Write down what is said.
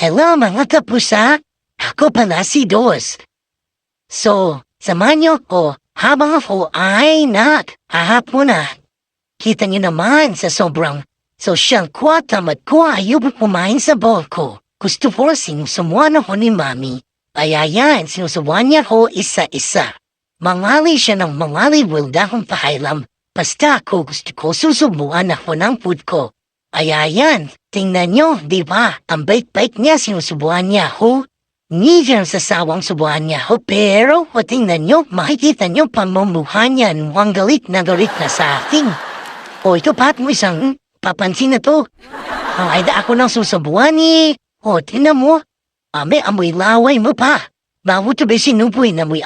Hello mga kapusa, ako pala si Dos. So, samahan niyo ko habang ako ay hahapon na. Kita niyo naman sa sobrang social ko at tamad ko ayaw kumain sa bowl ko. Gusto ko sinusubuan ako ni Mami. Kaya yan, sinusubuan niya ko isa-isa. Mangali siya ng mangali wilda akong pahilam. Basta ako gusto ko susubuan ako ng food ko. Kaya yan, tingnan nyo, di ba? Ang bait-bait niya, sinusubuan niya ako. Hindi siya sasawang subuan niya ako, pero tingnan nyo, makikita nyo pamumuhan niya ang galit na sa akin. O ito pat mo isang papansin na to. Ang ayda ako ng susubuan eh. O tingnan mo, amoy laway mo pa. Bago to ba sinupoy na amoy